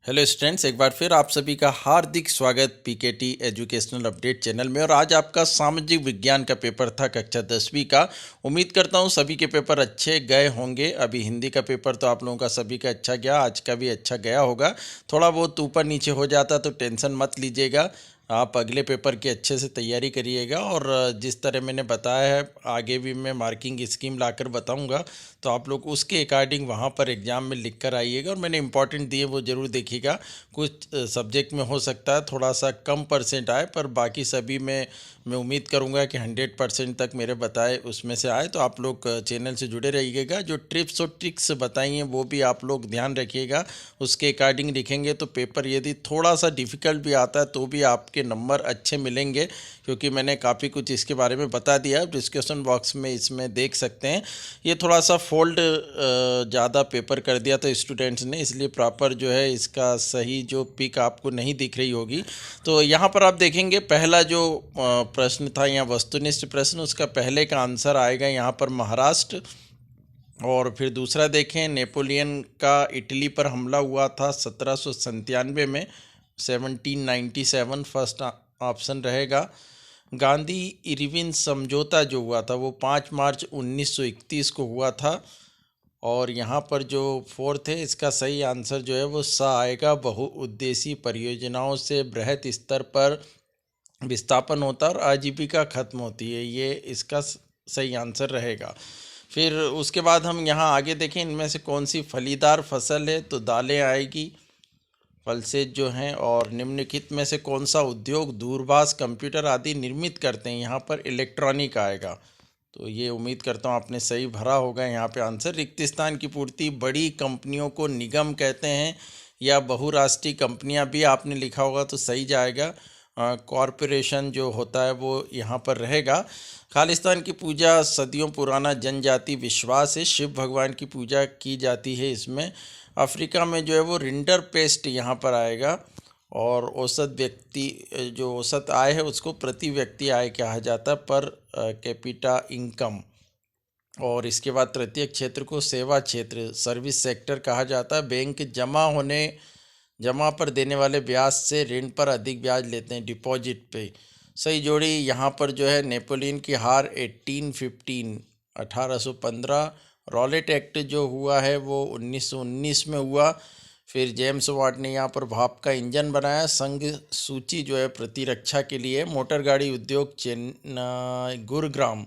Hello students, एक बार फिर आप सभी का हार्दिक स्वागत पीकेटी एजुकेशनल अपडेट चैनल में। और आज आपका सामाजिक विज्ञान का पेपर था कक्षा 10वीं का। उम्मीद करता हूँ सभी के पेपर अच्छे गए होंगे। अभी हिंदी का पेपर तो आप लोगों का सभी का अच्छा गया, आज का भी अच्छा गया होगा। थोड़ा बहुत ऊपर नीचे हो जाता तो टेंशन मत लीजिएगा, आप अगले पेपर की अच्छे से तैयारी करिएगा। और जिस तरह मैंने बताया है आगे भी मैं मार्किंग स्कीम लाकर बताऊंगा, तो आप लोग उसके अकॉर्डिंग वहाँ पर एग्ज़ाम में लिख कर आइएगा। और मैंने इंपॉर्टेंट दिए वो ज़रूर देखिएगा। कुछ सब्जेक्ट में हो सकता है थोड़ा सा कम परसेंट आए, पर बाकी सभी में मैं उम्मीद करूंगा कि 100% तक मेरे बताए उसमें से आए। तो आप लोग चैनल से जुड़े रहिएगा। जो ट्रिप्स और ट्रिक्स बताई हैं वो भी आप लोग ध्यान रखिएगा, उसके अकॉर्डिंग लिखेंगे तो पेपर यदि थोड़ा सा डिफ़िकल्ट भी आता है तो भी आपके नंबर अच्छे मिलेंगे, क्योंकि मैंने काफ़ी कुछ इसके बारे में बता दिया है। डिस्कशन बॉक्स में इसमें देख सकते हैं। ये थोड़ा सा फोल्ड ज़्यादा पेपर कर दिया था स्टूडेंट्स ने, इसलिए प्रॉपर जो है इसका सही जो पिक आपको नहीं दिख रही होगी। तो यहाँ पर आप देखेंगे पहला जो प्रश्न था यहाँ वस्तुनिष्ठ प्रश्न, उसका पहले का आंसर आएगा यहाँ पर महाराष्ट्र। और फिर दूसरा देखें, नेपोलियन का इटली पर हमला हुआ था 1797 में, 1797 फर्स्ट ऑप्शन रहेगा। गांधी इरविन समझौता जो हुआ था वो 5 मार्च 1931 को हुआ था। और यहाँ पर जो फोर्थ है इसका सही आंसर जो है वो सा आएगा। बहुउद्देशीय परियोजनाओं से बृहत स्तर पर विस्थापन होता है और आजीविका खत्म होती है, ये इसका सही आंसर रहेगा। फिर उसके बाद हम यहाँ आगे देखें इनमें से कौन सी फलीदार फसल है, तो दालें आएगी, फलसेज जो हैं। और निम्नलिखित में से कौन सा उद्योग दूरभाष कंप्यूटर आदि निर्मित करते हैं, यहाँ पर इलेक्ट्रॉनिक आएगा। तो ये उम्मीद करता हूँ आपने सही भरा होगा यहाँ पे आंसर। रिक्त स्थान की पूर्ति, बड़ी कंपनियों को निगम कहते हैं या बहुराष्ट्रीय कंपनियाँ भी आपने लिखा होगा तो सही जाएगा। कॉरपोरेशन जो होता है वो यहाँ पर रहेगा। खालिस्तान की पूजा सदियों पुराना जनजाति विश्वास है, शिव भगवान की पूजा की जाती है इसमें। अफ्रीका में जो है वो रिंडर पेस्ट यहाँ पर आएगा। और औसत व्यक्ति जो औसत आय है उसको प्रति व्यक्ति आय कहा जाता है, पर कैपिटा इनकम। और इसके बाद तृतीय क्षेत्र को सेवा क्षेत्र सर्विस सेक्टर कहा जाता है। बैंक जमा पर देने वाले ब्याज से ऋण पर अधिक ब्याज लेते हैं डिपॉजिट पे। सही जोड़ी यहाँ पर जो है नेपोलियन की हार 1815 रॉलेट एक्ट जो हुआ है वो 1919 में हुआ। फिर जेम्स वाट ने यहाँ पर भाप का इंजन बनाया। संघ सूची जो है प्रतिरक्षा के लिए। मोटर गाड़ी उद्योग चेन्नई गुरुग्राम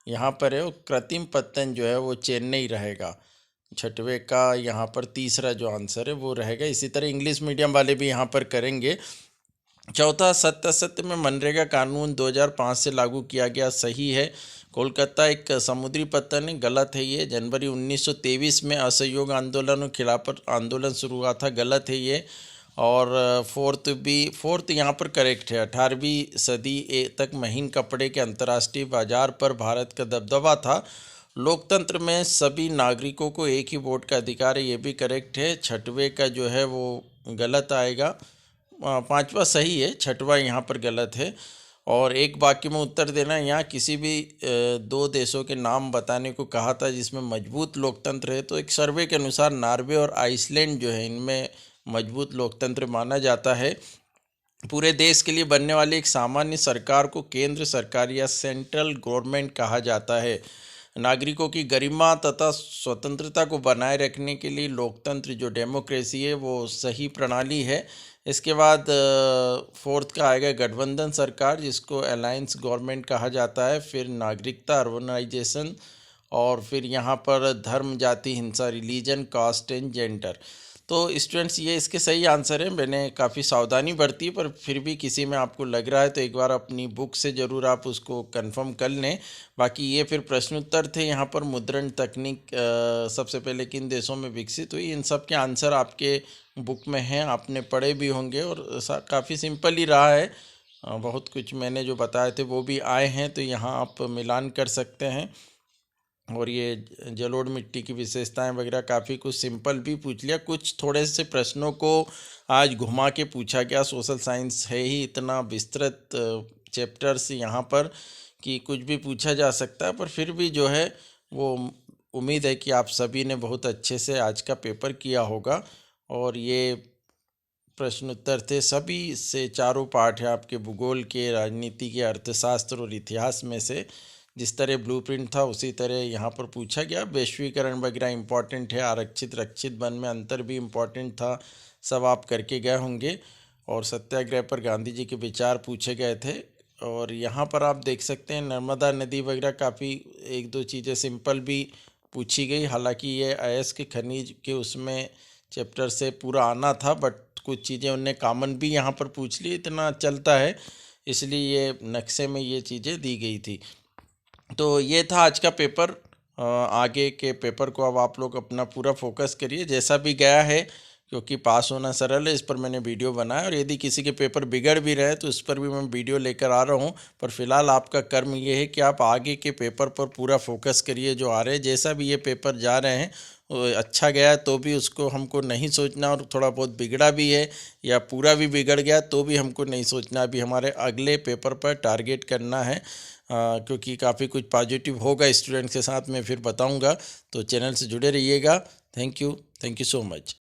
यहाँ पर है। कृत्रिम पतन जो है वो चेन्नई रहेगा। छठवें का यहाँ पर तीसरा जो आंसर है वो रहेगा। इसी तरह इंग्लिश मीडियम वाले भी यहाँ पर करेंगे। चौथा, सत्य असत्य में मनरेगा कानून 2005 से लागू किया गया, सही है। कोलकाता एक समुद्री पत्तन है, गलत है ये। जनवरी 1923 में असहयोग आंदोलन और खिलाफत आंदोलन शुरू हुआ था, गलत है ये। और फोर्थ यहाँ पर करेक्ट है। 18वीं सदी तक महीन कपड़े के अंतर्राष्ट्रीय बाजार पर भारत का दबदबा था। लोकतंत्र में सभी नागरिकों को एक ही वोट का अधिकार है, ये भी करेक्ट है। छठवें का जो है वो गलत आएगा। पांचवा सही है, छठवां यहाँ पर गलत है। और एक वाक्य में उत्तर देना, यहाँ किसी भी दो देशों के नाम बताने को कहा था जिसमें मजबूत लोकतंत्र है। तो एक सर्वे के अनुसार नॉर्वे और आइसलैंड जो है इनमें मजबूत लोकतंत्र माना जाता है। पूरे देश के लिए बनने वाली एक सामान्य सरकार को केंद्र सरकार या सेंट्रल गवर्नमेंट कहा जाता है। नागरिकों की गरिमा तथा स्वतंत्रता को बनाए रखने के लिए लोकतंत्र जो डेमोक्रेसी है वो सही प्रणाली है। इसके बाद फोर्थ का आएगा गठबंधन सरकार, जिसको अलायंस गवर्नमेंट कहा जाता है। फिर नागरिकता अर्बनाइजेशन। और फिर यहाँ पर धर्म जाति हिंसा रिलीजन कास्ट एंड जेंडर। तो स्टूडेंट्स ये इसके सही आंसर है। मैंने काफ़ी सावधानी बरती, पर फिर भी किसी में आपको लग रहा है तो एक बार अपनी बुक से ज़रूर आप उसको कंफर्म कर लें। बाकी ये फिर प्रश्नोत्तर थे। यहाँ पर मुद्रण तकनीक सबसे पहले किन देशों में विकसित हुई, इन सब के आंसर आपके बुक में हैं, आपने पढ़े भी होंगे। और काफ़ी सिंपल ही रहा है। बहुत कुछ मैंने जो बताए थे वो भी आए हैं, तो यहाँ आप मिलान कर सकते हैं। और ये जलोढ़ मिट्टी की विशेषताएं वगैरह काफ़ी कुछ सिंपल भी पूछ लिया। कुछ थोड़े से प्रश्नों को आज घुमा के पूछा गया। सोशल साइंस है ही इतना विस्तृत चैप्टर्स यहाँ पर कि कुछ भी पूछा जा सकता है, पर फिर भी जो है वो उम्मीद है कि आप सभी ने बहुत अच्छे से आज का पेपर किया होगा। और ये प्रश्न उत्तर थे, सभी से चारों पाठ है आपके भूगोल के, राजनीति के, अर्थशास्त्र और इतिहास में से जिस तरह ब्लूप्रिंट था उसी तरह यहाँ पर पूछा गया। वैश्वीकरण वगैरह इम्पॉर्टेंट है, आरक्षित रक्षित वन में अंतर भी इम्पॉर्टेंट था, सब आप करके गए होंगे। और सत्याग्रह पर गांधी जी के विचार पूछे गए थे। और यहाँ पर आप देख सकते हैं नर्मदा नदी वगैरह काफ़ी एक दो चीज़ें सिंपल भी पूछी गई। हालांकि ये अयस्क खनिज के उसमें चैप्टर से पूरा आना था, बट कुछ चीज़ें उनने कॉमन भी यहाँ पर पूछ ली, इतना चलता है, इसलिए ये नक्शे में ये चीज़ें दी गई थी। तो ये था आज का पेपर। आगे के पेपर को अब आप लोग अपना पूरा फोकस करिए, जैसा भी गया है, क्योंकि पास होना सरल है, इस पर मैंने वीडियो बनाया। और यदि किसी के पेपर बिगड़ भी रहे तो इस पर भी मैं वीडियो लेकर आ रहा हूँ। पर फिलहाल आपका कर्म ये है कि आप आगे के पेपर पर पूरा फोकस करिए जो आ रहे हैं। जैसा भी ये पेपर जा रहे हैं वो अच्छा गया तो भी उसको हमको नहीं सोचना, और थोड़ा बहुत बिगड़ा भी है या पूरा भी बिगड़ गया तो भी हमको नहीं सोचना। अभी हमारे अगले पेपर पर टारगेट करना है, क्योंकि काफ़ी कुछ पॉजिटिव होगा स्टूडेंट्स के साथ, मैं फिर बताऊंगा। तो चैनल से जुड़े रहिएगा। Thank you so much.